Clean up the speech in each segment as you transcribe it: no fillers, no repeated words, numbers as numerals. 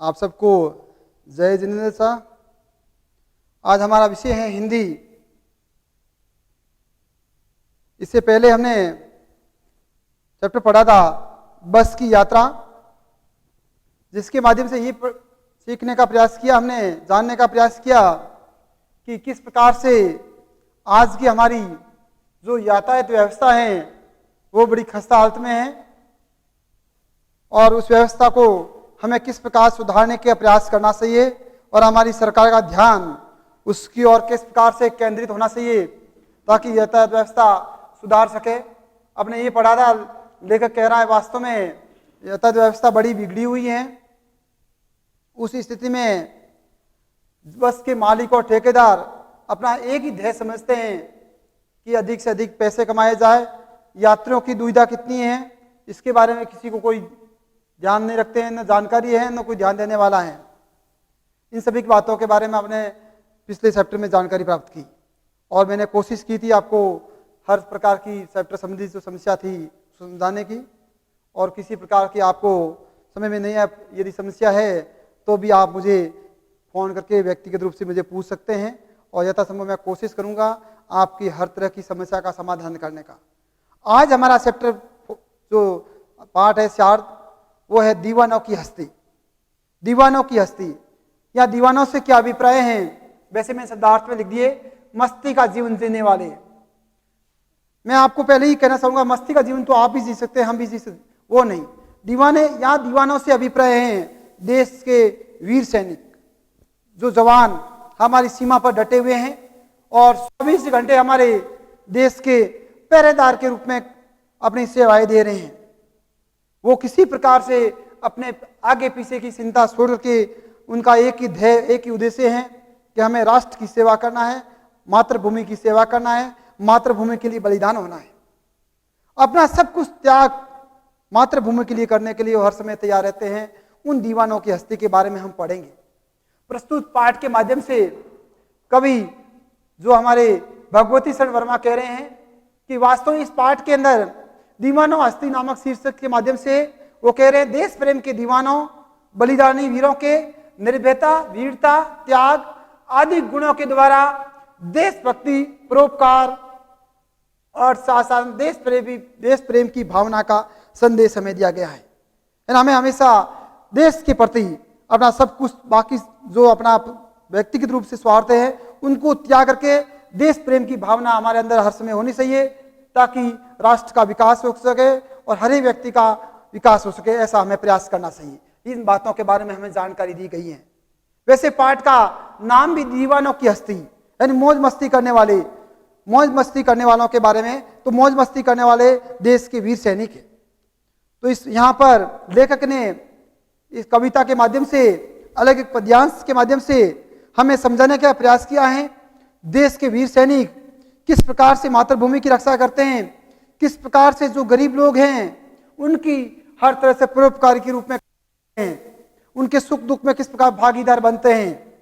आप सबको जय जिनेंद्र साहब। आज हमारा विषय है हिंदी। इससे पहले हमने चैप्टर पढ़ा था बस की यात्रा, जिसके माध्यम से ये सीखने का प्रयास किया, हमने जानने का प्रयास किया कि किस प्रकार से आज की हमारी जो यातायात व्यवस्था है वो बड़ी खस्ता हालत में है और उस व्यवस्था को हमें किस प्रकार सुधारने का प्रयास करना चाहिए और हमारी सरकार का ध्यान उसकी ओर किस प्रकार से केंद्रित होना चाहिए ताकि यातायात व्यवस्था सुधार सके। अपने ये पढ़ा था, लेखक कह रहा है वास्तव में यातायात व्यवस्था बड़ी बिगड़ी हुई है। उस स्थिति में बस के मालिक और ठेकेदार अपना एक ही ध्येय समझते हैं कि अधिक से अधिक पैसे कमाए जाए। यात्रियों की दुविधा कितनी है इसके बारे में किसी को कोई ध्यान नहीं रखते हैं, न जानकारी है न कोई ध्यान देने वाला है। इन सभी की बातों के बारे में आपने पिछले चैप्टर में जानकारी प्राप्त की और मैंने कोशिश की थी आपको हर प्रकार की चैप्टर संबंधी जो समस्या थी समझाने की, और किसी प्रकार की आपको समझ में नहीं है यदि समस्या है तो भी आप मुझे फोन करके व्यक्तिगत रूप से मुझे पूछ सकते हैं और यथासंभव मैं कोशिश करूंगा आपकी हर तरह की समस्या का समाधान करने का। आज हमारा चैप्टर जो पाठ है 4 वो है दीवानों की हस्ती। दीवानों की हस्ती या दीवानों से क्या अभिप्राय हैं, वैसे मैं शब्दार्थ में लिख दिए मस्ती का जीवन जीने वाले। मैं आपको पहले ही कहना चाहूंगा मस्ती का जीवन तो आप भी जी सकते हैं, हम भी जी सकते, वो नहीं। दीवाने या दीवानों से अभिप्राय हैं देश के वीर सैनिक, जो जवान हमारी सीमा पर डटे हुए हैं और 24 घंटे हमारे देश के पहरेदार के रूप में अपनी सेवाएं दे रहे हैं। वो किसी प्रकार से अपने आगे पीछे की चिंता छोड़ के उनका एक ही ध्येय, एक ही उद्देश्य है कि हमें राष्ट्र की सेवा करना है, मातृभूमि की सेवा करना है, मातृभूमि के लिए बलिदान होना है। अपना सब कुछ त्याग मातृभूमि के लिए करने के लिए वो हर समय तैयार रहते हैं। उन दीवानों की हस्ती के बारे में हम पढ़ेंगे। प्रस्तुत पाठ के माध्यम से कवि जो हमारे भगवती शरण वर्मा कह रहे हैं कि वास्तव में इस पाठ के अंदर दीवानों हस्ती नामक शीर्षक के माध्यम से वो कह रहे हैं देश प्रेम के दीवानों, बलिदानी वीरों के निर्भयता, वीरता, त्याग आदि गुणों के द्वारा देशभक्ति, परोपकार और साथ साथ देश प्रेम की भावना का संदेश हमें दिया गया है। हमें हमेशा देश के प्रति अपना सब कुछ, बाकी जो अपना व्यक्तिगत रूप से स्वार्थ है उनको त्याग करके देश प्रेम की भावना हमारे अंदर हर समय होनी चाहिए ताकि राष्ट्र का विकास हो सके और हर एक व्यक्ति का विकास हो सके। ऐसा हमें प्रयास करना चाहिए। इन बातों के बारे में हमें जानकारी दी गई है। वैसे पाठ का नाम भी दीवानों की हस्ती यानी मौज मस्ती करने वाले, मौज मस्ती करने वालों के बारे में, तो मौज मस्ती करने वाले देश के वीर सैनिक है। तो इस यहाँ पर लेखक ने इस कविता के माध्यम से, अलग एक पद्यांश के माध्यम से हमें समझाने का प्रयास किया है देश के वीर सैनिक किस प्रकार से मातृभूमि की रक्षा करते हैं, किस प्रकार से जो गरीब लोग हैं उनकी हर तरह से परोपकारी के रूप में हैं, उनके सुख दुख में किस प्रकार भागीदार बनते हैं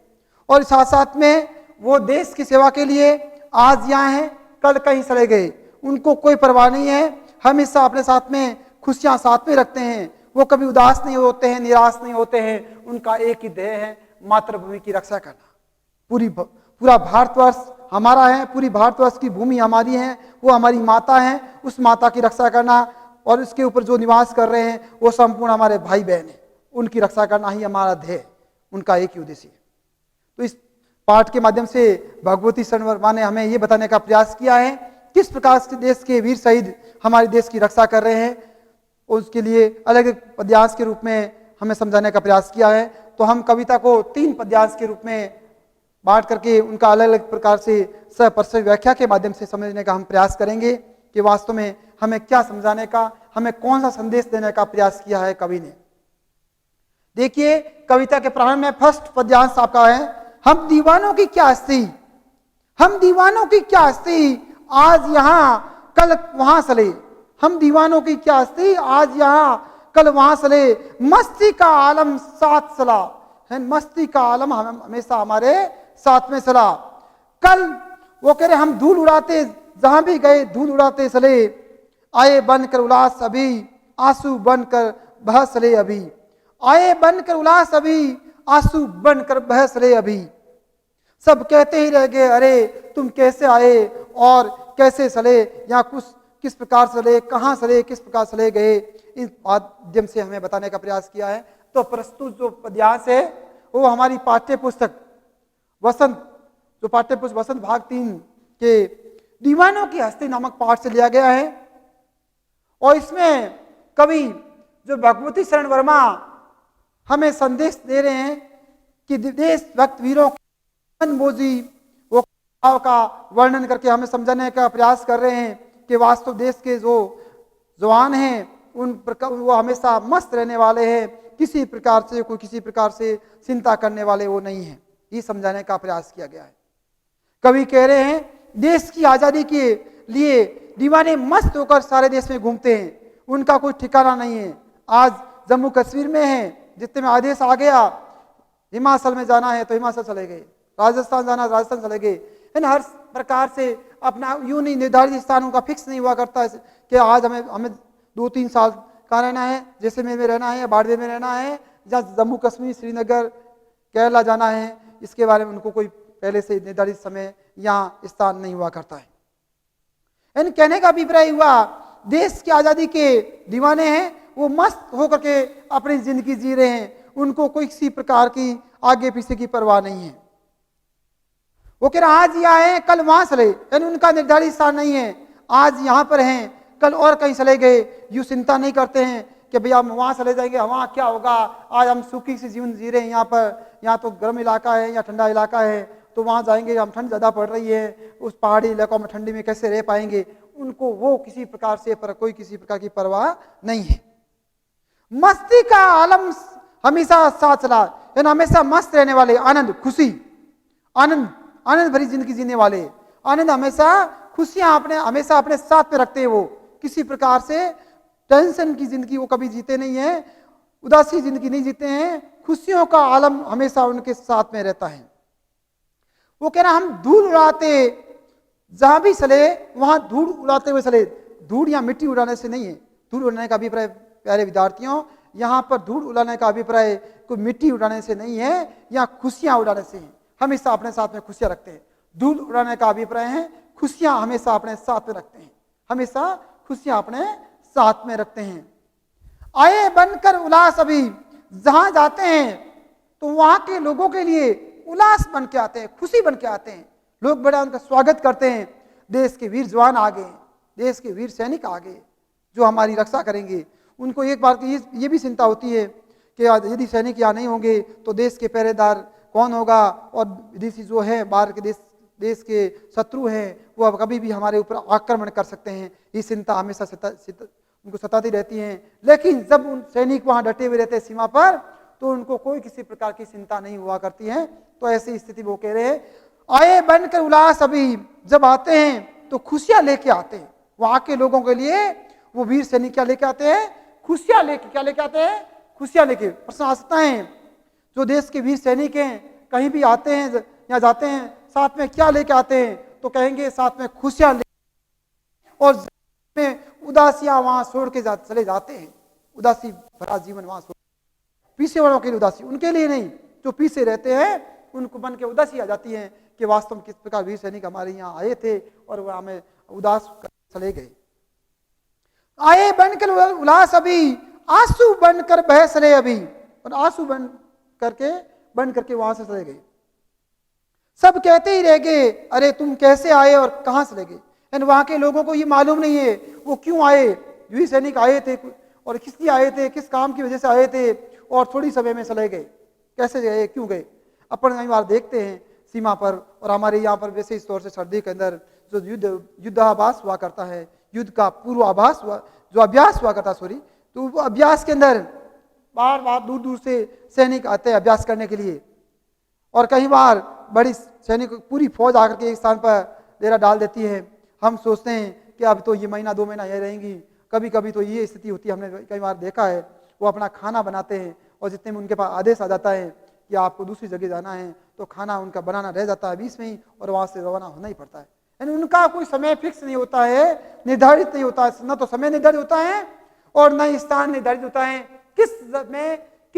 और साथ साथ में वो देश की सेवा के लिए आज यहाँ हैं, कल कहीं चले गए, उनको कोई परवाह नहीं है। हमेशा अपने साथ में खुशियां साथ में रखते हैं, वो कभी उदास नहीं होते हैं, निराश नहीं होते हैं। उनका एक ही ध्येय है मातृभूमि की रक्षा करना। पूरा भारतवर्ष हमारा है, पूरी भारतवर्ष की भूमि हमारी है, वो हमारी माता है, उस माता की रक्षा करना और उसके ऊपर जो निवास कर रहे हैं वो संपूर्ण हमारे भाई बहन हैं, उनकी रक्षा करना ही हमारा ध्येय, उनका एक ही उद्देश्य है। तो इस पाठ के माध्यम से भगवती शरण वर्मा ने हमें ये बताने का प्रयास किया है किस प्रकार से देश के वीर शहीद हमारे देश की रक्षा कर रहे हैं, उसके लिए अलग एक पद्यांश के रूप में हमें समझाने का प्रयास किया है। तो हम कविता को 3 पद्यांश के रूप में बांट करके उनका अलग अलग प्रकार से सपरिचय व्याख्या के माध्यम से समझने का हम प्रयास करेंगे कि वास्तव में हमें क्या समझाने का, हमें कौन सा संदेश देने का प्रयास किया है कवि ने। देखिए कविता के प्रारंभ में फर्स्ट पद्यांश आपका है, हम दीवानों की क्या हस्ती, हम दीवानों की क्या हस्ती आज यहाँ कल वहां चले, हम दीवानों की क्या हस्ती आज यहाँ कल वहां चले, मस्ती का आलम साथ चला है, मस्ती का आलम हमेशा हमारे साथ में चला। कल वो कह रहे हम धूल उड़ाते जहां भी गए धूल उड़ाते चले, आए बनकर उल्लास अभी आंसू बनकर बह चले अभी। आए बनकर उल्लास अभी, आंसू बनकर बहस रहे अभी। सब कहते ही रह गए, अरे तुम कैसे आए और कैसे चले, या कुछ किस प्रकार चले, कहाँ चले, किस प्रकार चले गए। इस माध्यम से हमें बताने का प्रयास किया है। तो प्रस्तुत जो पद्यांश है वो हमारी पाठ्य पुस्तक वसंत, जो पाठ्य पुस्तक वसंत भाग 3 के दीवानों की हस्ती नामक पाठ से लिया गया है। और इसमें कवि जो भगवती शरण वर्मा हमें संदेश दे रहे हैं कि देशभक्त वीरों मोजी वो भाव का वर्णन करके हमें समझाने का प्रयास कर रहे हैं कि वास्तव देश के जो जवान हैं उन प्रकार वो हमेशा मस्त रहने वाले हैं, किसी प्रकार से कोई किसी प्रकार से चिंता करने वाले वो नहीं है। ये समझाने का प्रयास किया गया है। कवि कह रहे हैं देश की आजादी के लिए दीवाने मस्त होकर सारे देश में घूमते हैं, उनका कोई ठिकाना नहीं है। आज जम्मू कश्मीर में है, जितने में आदेश आ गया हिमाचल में जाना है तो हिमाचल चले गए, राजस्थान जाना राजस्थान चले गए। हर प्रकार से अपना यूं नहीं निर्धारित स्थानों का फिक्स नहीं हुआ करता है कि आज हमें 2-3 साल कहाँ रहना है, जैसलमेर में रहना है या बाड़मेर में रहना है, या जम्मू कश्मीर श्रीनगर केरला जाना है। इसके बारे में उनको कोई पहले से निर्धारित समय या स्थान नहीं हुआ करता है। इन कहने का अभिप्राय हुआ देश की आजादी के दीवाने हैं, वो मस्त होकर के अपनी जिंदगी जी रहे हैं, उनको कोई किसी प्रकार की आगे पीछे की परवाह नहीं है। वो कह रहे आज यहाँ है कल वहां चले, यानी उनका निर्धारित स्थान नहीं है। आज यहाँ पर हैं कल और कहीं चले गए, यूं चिंता नहीं करते हैं कि भैया हम वहां चले जाएंगे, वहां क्या होगा। आज हम सुखी से जीवन जी रहे हैं यहाँ पर, यहाँ तो गर्म इलाका है या ठंडा इलाका है, तो वहां जाएंगे हम ठंड ज्यादा पड़ रही है, उस पहाड़ी इलाकों में ठंडी में कैसे रह पाएंगे। उनको वो किसी प्रकार से कोई किसी प्रकार की परवाह नहीं है। मस्ती का आलम हमेशा साथ चला, यानी हमेशा मस्त रहने वाले, आनंद खुशी आनंद भरी जिंदगी जीने वाले, आनंद हमेशा खुशियां हमेशा अपने साथ में रखते हैं। वो किसी प्रकार से टेंशन की जिंदगी वो कभी जीते नहीं है, उदासी जिंदगी नहीं जीते हैं, खुशियों का आलम हमेशा उनके साथ में रहता है। वो कह रहा हम धूल उड़ाते जहां भी चले वहां धूल उड़ाते हुए चले। धूल या मिट्टी उड़ाने से नहीं है, धूल उड़ाने का अभिप्राय प्यारे विद्यार्थियों यहाँ पर धूल उड़ाने का अभिप्राय कोई मिट्टी उड़ाने से नहीं है या खुशियां उड़ाने से है। हमेशा अपने साथ में खुशियां रखते हैं। धूल उड़ाने का अभिप्राय है खुशियां हमेशा अपने साथ में रखते हैं, हमेशा खुशियां अपने साथ में रखते हैं। आए बनकर उल्लास अभी, जहां जाते हैं तो वहां के लोगों के लिए उल्लास बन के आते हैं, खुशी बन के आते हैं। लोग बड़ा उनका स्वागत करते हैं। देश के वीर जवान आ गए, देश के वीर सैनिक आ गए जो हमारी रक्षा करेंगे। उनको एक बार की ये भी चिंता होती है कि यदि सैनिक यहाँ नहीं होंगे तो देश के पहरेदार कौन होगा, और विदेशी जो है बाहर के देश के शत्रु हैं वो अब कभी भी हमारे ऊपर आक्रमण कर सकते हैं। ये चिंता हमेशा उनको सताती रहती है। लेकिन जब उन सैनिक वहां डटे हुए रहते हैं सीमा पर, तो उनको कोई किसी प्रकार की चिंता नहीं हुआ करती है। तो ऐसी स्थिति वो कह रहे हैं आए बनकर उल्लास अभी, जब आते हैं तो खुशियां लेके आते हैं। वहां के लोगों के लिए वो वीर सैनिक क्या लेके आते हैं, खुशियां लेके, क्या लेके आते हैं, खुशियां लेके। प्रश्न आ सकता है जो देश के वीर सैनिक हैं कहीं भी आते हैं या जाते हैं साथ में क्या लेके आते हैं, तो कहेंगे साथ में खुशियां ले, और में उदासियां वहां छोड़ के चले जाते हैं। उदासी भरा जीवन वहां छोड़, पीछे वालों के लिए उदासी, उनके लिए नहीं, जो पीछे रहते हैं उनको मन के उदासी आ जाती है कि वास्तव में किस प्रकार वीर सैनिक हमारे यहाँ आए थे और वह हमें उदास चले गए। आए बनकर उल्लास अभी, आंसू बनकर बहस रहे अभी, और आंसू बन करके वहां से चले गए। सब कहते ही रह गए अरे तुम कैसे आए और कहां चले गए। यानी वहां के लोगों को ये मालूम नहीं है वो क्यों आए, वीर सैनिक आए थे और किस लिए आए थे, किस काम की वजह से आए थे, और थोड़ी समय में चले गए, कैसे गए, क्यों गए। अपन कई बार देखते हैं सीमा पर, और हमारे यहाँ पर वैसे इस तौर से सर्दी के अंदर जो युद्धाभास हुआ करता है, युद्ध का पूर्वाभास हुआ, जो अभ्यास हुआ करता तो वो अभ्यास के अंदर बार बार दूर दूर से सैनिक आते हैं अभ्यास करने के लिए, और कई बार बड़ी सैनिक पूरी फौज आकर के एक स्थान पर डेरा डाल देती है। हम सोचते हैं कि अब तो ये महीना 2 महीना ये रहेंगी, कभी कभी तो ये स्थिति होती है, हमने कई बार देखा है। वो अपना खाना बनाते हैं और जितने में उनके पास आदेश आ जाता है कि आपको दूसरी जगह जाना है, तो खाना उनका बनाना रह जाता है बीच में ही, और वहां से रवाना होना ही पड़ता है। यानी उनका कोई समय फिक्स नहीं होता है, निर्धारित नहीं होता है, न तो समय निर्धारित होता है और न ही स्थान निर्धारित होता है।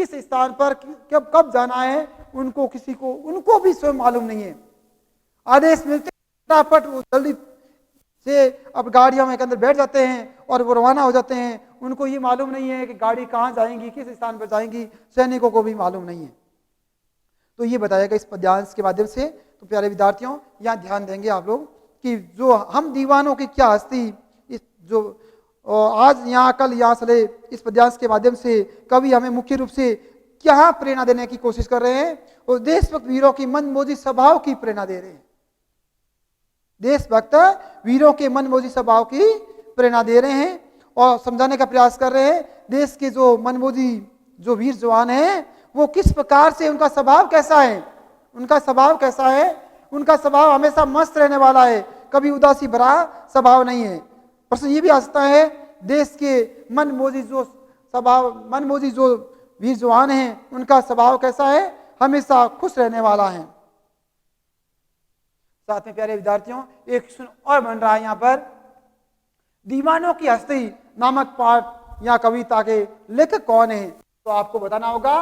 किस स्थान पर कब कब जाना है, उनको भी स्वयं मालूम नहीं है। आदेश मिलते फटाफट वो जल्दी से अब गाड़ियों में के अंदर बैठ जाते हैं और वो रवाना हो जाते हैं। उनको ये मालूम नहीं है कि गाड़ी कहाँ जाएंगी, किस स्थान पर जाएंगी, सैनिकों को भी मालूम नहीं है। तो ये बताया गया इस पद्यांश के माध्यम से। तो प्यारे विद्यार्थियों, यहाँ ध्यान देंगे आप लोग कि जो हम दीवानों की क्या हस्ती, इस जो आज यहाँ कल यहाँ चले, इस पद्यांश के माध्यम से कवि हमें मुख्य रूप से क्या प्रेरणा देने की कोशिश कर रहे हैं, और देशभक्त वीरों की मनमोजी स्वभाव की प्रेरणा दे रहे हैं। देशभक्त वीरों के मनमोजी स्वभाव की प्रेरणा दे रहे हैं और समझाने का प्रयास कर रहे हैं। देश के जो मनमोजी जो वीर जवान हैं, वो किस प्रकार से, उनका स्वभाव कैसा है, उनका स्वभाव कैसा है। उनका स्वभाव हमेशा मस्त रहने वाला है, कभी उदासी भरा स्वभाव नहीं है। प्रश्न ये भी आ सकता है, देश के मनमोजी जो वीर जवान हैं, उनका स्वभाव कैसा है, हमेशा खुश रहने वाला है। साथ में प्यारे विद्यार्थियों, एक प्रश्न और बन रहा है यहाँ पर, दीवानों की हस्ती नामक पाठ या कविता के लेखक कौन है। तो आपको बताना होगा,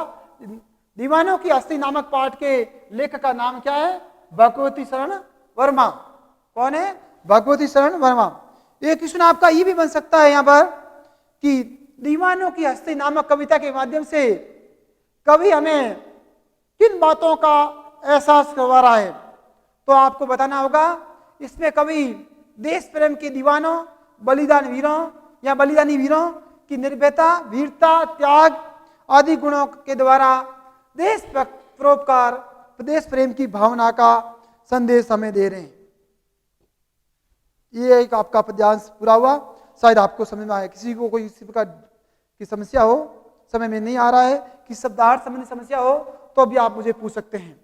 दीवानों की हस्ती नामक पाठ के लेखक का नाम क्या है, भगवती शरण वर्मा। कौन है, भगवती शरण वर्मा। एक क्वेश्चन आपका ये भी बन सकता है यहाँ पर कि दीवानों की हस्ती नामक कविता के माध्यम से कवि हमें किन बातों का एहसास करवा रहा है। तो आपको बताना होगा, इसमें कवि देश प्रेम के दीवानों, बलिदान वीरों या बलिदानी वीरों की निर्भयता, वीरता, त्याग आदि गुणों के द्वारा देश परोपकार, देश प्रेम की भावना का संदेश हमें दे रहे हैं। ये एक आपका पद्यांश पूरा हुआ। शायद आपको समझ में आया। किसी को कोई इसी प्रकार की समस्या हो, समय में नहीं आ रहा है, कि शब्दार्थ संबंधी समस्या हो, तो भी आप मुझे पूछ सकते हैं।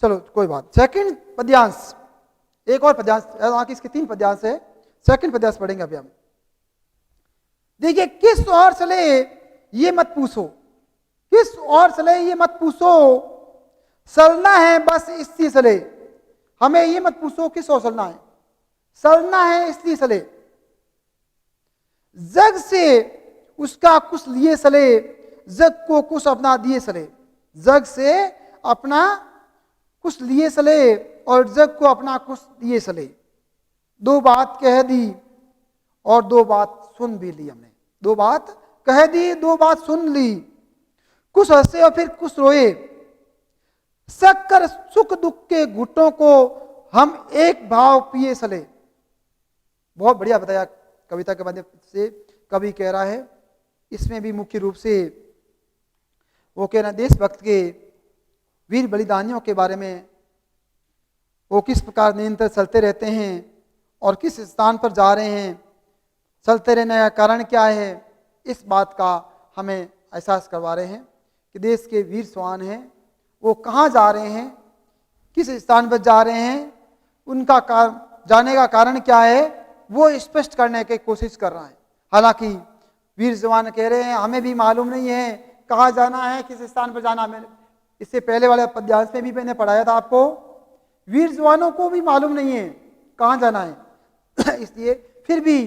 चलो कोई बात। सेकंड पद्यांश, एक और पद्यांश, हालांकि इसके 3 पद्यांश है। सेकंड पद्यांश पढ़ेंगे अभी हम। देखिए, किस ओर चले ये मत पूछो, किस ओर चले ये मत पूछो, चलना है बस इसलिए चले। हमें ये मत पूछो किस ओर चलना है, चलना है इसलिए चले। जग से उसका कुछ लिए चले, जग को कुछ अपना दिए चले। जग से अपना कुछ लिए चले और जग को अपना कुछ दिए चले। 2 बात कह दी और 2 बात सुन भी ली हमने। 2 बात कह दी, 2 बात सुन ली। कुछ हंसे और फिर कुछ रोए, शक्कर सुख दुख के घुटों को हम एक भाव पिए चले। बहुत बढ़िया बताया कविता के माध्यम से। कवि कह रहा है, इसमें भी मुख्य रूप से वो कह रहा है देशभक्त के वीर बलिदानियों के बारे में, वो किस प्रकार निरंतर चलते रहते हैं और किस स्थान पर जा रहे हैं, चलते रहने का कारण क्या है, इस बात का हमें एहसास करवा रहे हैं कि देश के वीर जवान हैं, वो कहाँ जा रहे हैं, किस स्थान पर जा रहे हैं, उनका जाने का कारण क्या है, वो स्पष्ट करने की कोशिश कर रहा है। हालांकि वीर जवान कह रहे हैं हमें भी मालूम नहीं है कहाँ जाना है, किस स्थान पर जाना है। इससे पहले वाले पद्यांश में भी मैंने पढ़ाया था आपको, वीर जवानों को भी मालूम नहीं है कहाँ जाना है। इसलिए फिर भी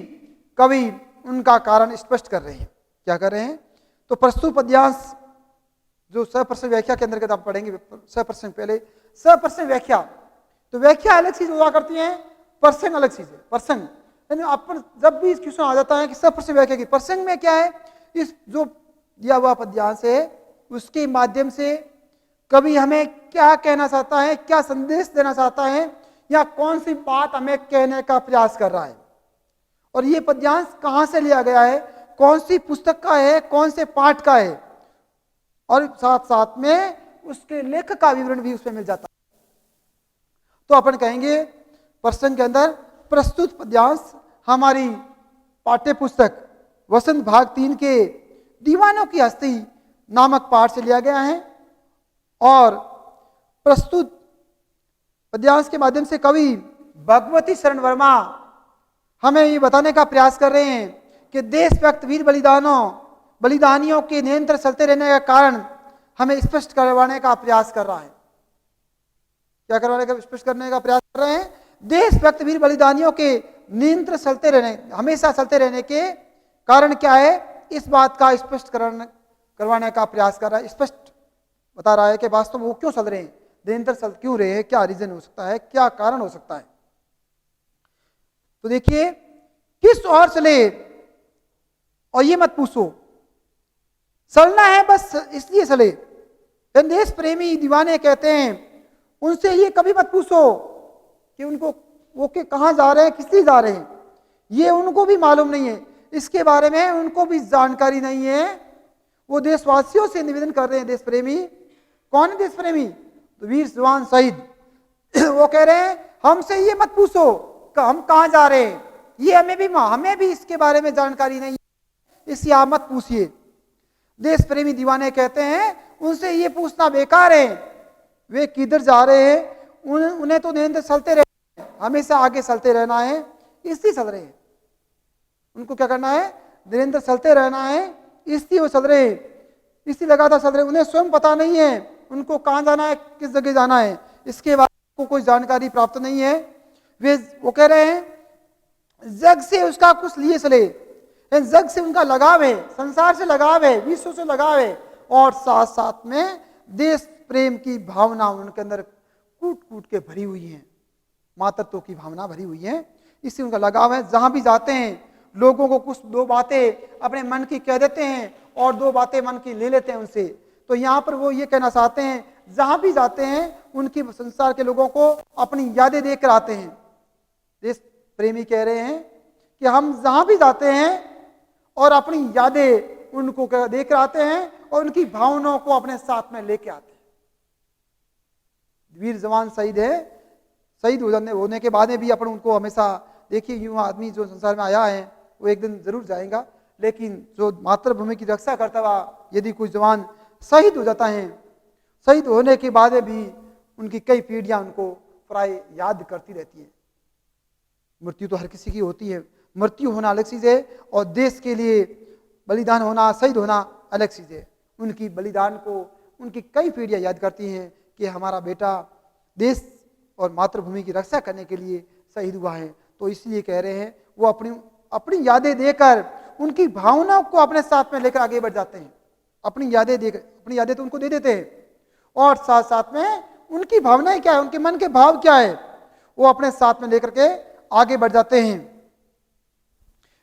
कवि उनका कारण स्पष्ट कर रहे हैं। क्या कर रहे हैं, तो प्रस्तुत पद्यांश जो सप्रश्न व्याख्या के अंतर्गत आप पढ़ेंगे। सप्रश्न पहले सप्रश्न व्याख्या, तो व्याख्या अलग चीज हुआ करती है, प्रसंग अलग चीज है। प्रसंग यानी अपन जब भी क्वेश्चन आ जाता है कि सप्रश्न व्याख्या की, प्रसंग में क्या है, इस जो दिया हुआ पद्यांश है उसके माध्यम से कवि हमें क्या कहना चाहता है, क्या संदेश देना चाहता है, या कौन सी बात हमें कहने का प्रयास कर रहा है। और ये पद्यांश कहाँ से लिया गया है, कौन सी पुस्तक का है, कौन से पाठ का है, और साथ साथ में उसके लेखक का विवरण भी उसमें मिल जाता है। तो अपन कहेंगे प्रश्न के अंदर प्रस्तुत पद्यांश हमारी पाठ्य पुस्तक वसंत भाग 3 के दीवानों की हस्ती नामक पाठ से लिया गया है। और प्रस्तुत पद्यांश के माध्यम से कवि भगवती शरण वर्मा हमें ये बताने का प्रयास कर रहे हैं कि देशभक्त वीर बलिदानियों के निरंतर चलते रहने का कारण हमें स्पष्ट करवाने का प्रयास कर रहा है। क्या करवाने का, स्पष्ट करने का प्रयास कर रहे हैं। देशभक्त वीर बलिदानियों के निरंतर चलते रहने, हमेशा चलते रहने के कारण क्या है, इस बात का स्पष्ट करवाने का प्रयास कर रहा है, स्पष्ट बता रहा है कि वास्तव में वो क्यों चल रहे हैं, निरंतर चल क्यों रहे हैं, क्या रीजन हो सकता है, क्या कारण हो सकता है। तो देखिए, किस ओर चले और ये मत पूछो, चलना है बस इसलिए चले। देश प्रेमी दीवाने कहते हैं उनसे ये कभी मत पूछो कि उनको वो के कहाँ जा रहे हैं, किस लिए जा रहे हैं, ये उनको भी मालूम नहीं है, इसके बारे में उनको भी जानकारी नहीं है। वो देशवासियों से निवेदन कर रहे हैं, देश प्रेमी। कौन है देश प्रेमी? तो वीर जवान शहीद। वो कह रहे हैं हमसे ये मत पूछो हम कहाँ जा रहे हैं, ये हमें भी इसके बारे में जानकारी नहीं है, इसलिए आप मत पूछिए। देश प्रेमी दीवाने कहते हैं उनसे ये पूछना बेकार है, वे किधर जा रहे हैं, उन्हें तो निरंतर चलते रहना है, हमेशा आगे चलते रहना है, इसलिए चल रहे हैं। उनको क्या करना है? निरंतर चलते रहना है, इसलिए वो चल रहे हैं, इसलिए लगातार चल रहे हैं। उन्हें स्वयं पता नहीं है उनको कहाँ जाना है, किस जगह जाना है, इसके बारे में कोई जानकारी प्राप्त नहीं है। वो कह रहे हैं जग से उसका कुछ लिए चले, जग से उनका लगाव है, संसार से लगाव है, विश्व से लगाव है, और साथ साथ में देश प्रेम की भावना उनके अंदर कूट कूट के भरी हुई है, मातृत्व की भावना भरी हुई है, इससे उनका लगाव है। जहां भी जाते हैं लोगों को कुछ दो बातें अपने मन की कह देते हैं और दो बातें मन की ले लेते हैं उनसे। तो यहाँ पर वो ये कहना चाहते हैं जहां भी जाते हैं उनकी संसार के लोगों को अपनी यादें देख कर आते हैं। देश प्रेमी कह रहे हैं कि हम जहां भी जाते हैं और अपनी यादें उनको देख कर आते हैं और उनकी भावनाओं को अपने साथ में लेके आते हैं। वीर जवान शहीद है, शहीद होने के बाद में भी अपन उनको हमेशा देखिए, यूं आदमी जो संसार में आया है वो एक दिन जरूर जाएगा, लेकिन जो मातृभूमि की रक्षा करता हुआ यदि कोई जवान शहीद हो जाता है, शहीद होने के बाद भी उनकी कई पीढ़ियां उनको प्राय याद करती रहती है। मृत्यु तो हर किसी की होती है, मृत्यु होना अलग चीज है और देश के लिए बलिदान होना, शहीद होना अलग चीज है। उनकी बलिदान को उनकी कई पीढ़ियां याद करती हैं कि हमारा बेटा देश और मातृभूमि की रक्षा करने के लिए शहीद हुआ है। तो इसलिए कह रहे हैं वो अपनी यादें देकर उनकी भावनाओं को अपने साथ में लेकर आगे बढ़ जाते हैं। अपनी यादें तो उनको दे देते हैं और साथ साथ में उनकी भावनाएं क्या है, उनके मन के भाव क्या है, वो अपने साथ में लेकर के आगे बढ़ जाते हैं।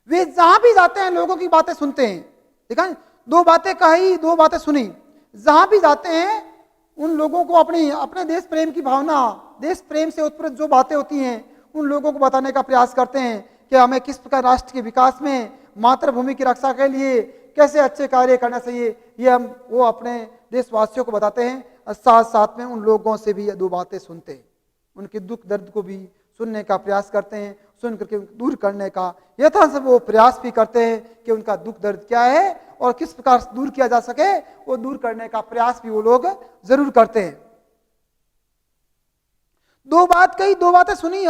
वे जहां भी जाते हैं लोगों की बातें सुनते हैं। देखा, दो बातें कही, दो बातें सुनी। जहां भी जाते हैं उन लोगों को अपने देश प्रेम की भावना, देश प्रेम से उत्पन्न जो बातें होती हैं उन लोगों को बताने का प्रयास करते हैं कि हमें किस प्रकार राष्ट्र के विकास में, मातृभूमि की रक्षा के लिए कैसे अच्छे कार्य करना चाहिए, ये वो अपने देशवासियों को बताते हैं और साथ साथ में उन लोगों से भी ये दो बातें सुनते हैं, उनके दुख दर्द को भी सुनने का प्रयास करते हैं, सुन करके दूर करने का यथासंभव वो प्रयास भी करते हैं कि उनका दुख दर्द क्या है और किस प्रकार से दूर किया जा सके, वो दूर करने का प्रयास भी वो लोग जरूर करते हैं। दो बात कही, दो बातें सुनी,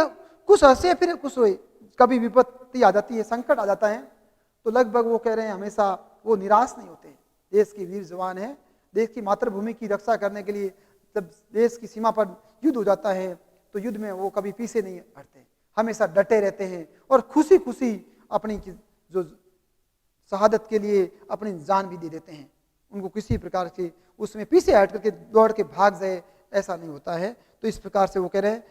कुछ हंसे फिर कुछ रोए। कभी विपत्ति आ जाती है, संकट आ जाता है, तो लगभग वो कह रहे हैं हमेशा वो निराश नहीं होते। देश के वीर जवान है, देश की मातृभूमि की रक्षा करने के लिए जब देश की सीमा पर युद्ध हो जाता है तो युद्ध में वो कभी पीछे नहीं हटते, हमेशा डटे रहते हैं और खुशी खुशी अपनी जो शहादत के लिए अपनी जान भी दे देते हैं। उनको किसी प्रकार से उसमें पीछे हट करके दौड़ के भाग जाए ऐसा नहीं होता है। तो इस प्रकार से वो कह रहे हैं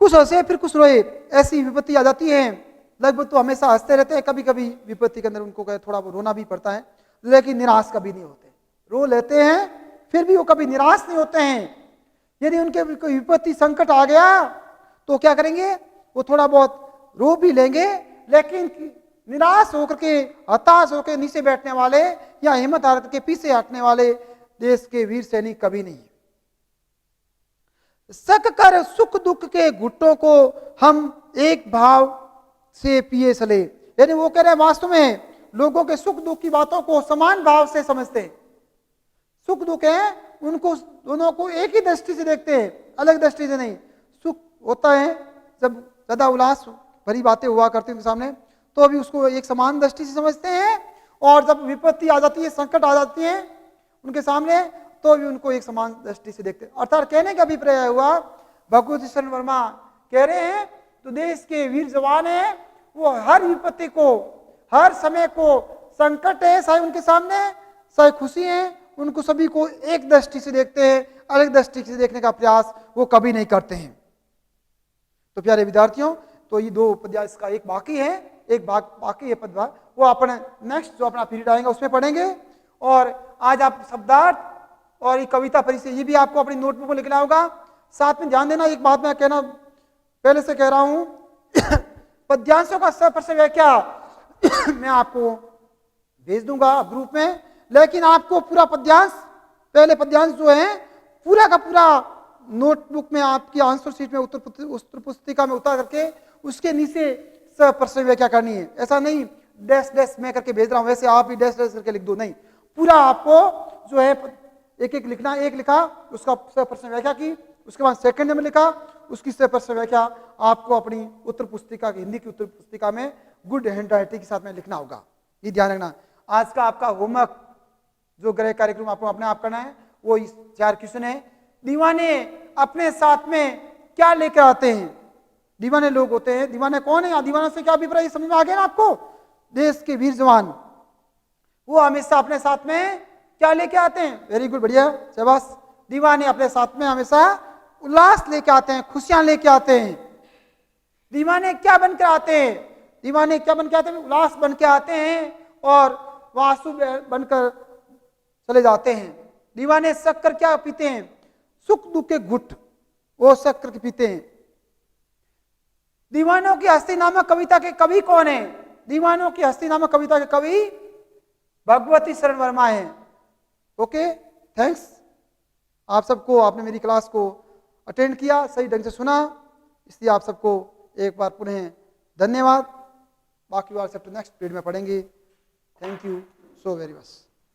कुछ हंसे फिर कुछ रोए। ऐसी विपत्ति आ जाती है, लगभग तो हमेशा हंसते रहते हैं, कभी कभी विपत्ति के अंदर उनको थोड़ा रोना भी पड़ता है, लेकिन निराश कभी नहीं होते। रो लेते हैं फिर भी वो कभी निराश नहीं होते हैं। यदि उनके कोई विपत्ति संकट आ गया तो क्या करेंगे, वो थोड़ा बहुत रो भी लेंगे, लेकिन निराश होकर के, हताश होकर नीचे बैठने वाले या हिम्मत हार के पीछे हटने वाले देश के वीर सैनिक कभी नहीं है। सक कर सुख दुख के घुट्टों को हम एक भाव से पिए चले। यानी वो कह रहे हैं वास्तव में लोगों के सुख दुख की बातों को समान भाव से समझते हैं। सुख दुख है उनको दोनों को एक ही दृष्टि से देखते हैं, अलग दृष्टि से नहीं। सुख होता है जब ज्यादा उल्लास भरी बातें हुआ करती हैं उनके सामने, तो अभी उसको एक समान दृष्टि से समझते हैं, और जब विपत्ति आ जाती है, संकट आ जाती है उनके सामने, तो भी उनको एक समान दृष्टि से देखते हैं। अर्थात कहने का अभिप्राय हुआ, भगवती शरण वर्मा कह रहे हैं तो देश के वीर जवान हैं, वो हर विपत्ति को, हर समय को, संकट है चाहे उनके सामने, चाहे खुशी हैं, उनको सभी को एक दृष्टि से देखते हैं, अलग दृष्टि से देखने का प्रयास वो कभी नहीं करते हैं। तो प्यारे विद्यार्थियों, तो ये 2 पद्य इसका एक बाकी है, एक भाग बाकी है पद्य, वो अपने नेक्स्ट जो अपना पीरियड आएगा उसमें पढ़ेंगे। और आज आप शब्दार्थ और ये कविता परिचय ये भी आपको अपनी नोटबुक में लिखना होगा। साथ में ध्यान देना, एक बात मैं कहना पहले से कह रहा हूं पद्यांशों का सप्रश्न व्याख्या मैं आपको भेज दूंगा ग्रुप में, लेकिन आपको पूरा पद्यांश, पहले पद्यांश जो है पूरा का पूरा नोटबुक में आपकी आंसर शीट में उत्तर पुस्तिका में उतार करके उसके नीचे सप्रश्न व्याख्या करनी है। ऐसा नहीं डैश डैश मैं करके भेज रहा हूं, वैसे आप ही डैश डैश करके लिख दो, नहीं, पूरा आपको जो है एक एक लिखना। एक लिखा, उसका सप्रश्न व्याख्या की, उसके बाद सेकंड में लिखा, उसकी सप्रश्न व्याख्या आपको अपनी उत्तर पुस्तिका की, हिंदी की उत्तर पुस्तिका में गुड हैंड राइटिंग के साथ में लिखना होगा। ये ध्यान रखना। आज का आपका होमवर्क जो गृह कार्यक्रम आपको अपने आप करना है वो 4 क्वेश्चन है। दीवाने अपने साथ में क्या लेकर आते हैं? दीवाने लोग होते हैं, दीवाने कौन है या दीवानों से क्या अभिप्राय समझ में आ गया ना आपको? देश के वीर जवान, वो हमेशा अपने साथ में क्या लेके आते हैं? वेरी गुड, बढ़िया, शाबाश। दीवाने अपने साथ में हमेशा उल्लास लेके आते हैं, खुशियां लेके आते हैं। दीवाने क्या बनकर आते हैं? दीवाने क्या बनकर आते हैं? उल्लास बन के आते हैं और वासु बनकर चले जाते हैं। दीवाने शक्कर क्या पीते हैं? सुख दुख के घुट वो शक्कर के पीते हैं। दीवानों की हस्ती नामक कविता के कवि कौन है? दीवानों की हस्ती नामक कविता के कवि भगवती शरण वर्मा है। Okay, thanks. आप सबको, आपने मेरी क्लास को अटेंड किया, सही ढंग से सुना, इसलिए आप सबको एक बार पुनः धन्यवाद। बाकी बार चैप्टर नेक्स्ट पीरियड में पढ़ेंगे। Thank you so very much.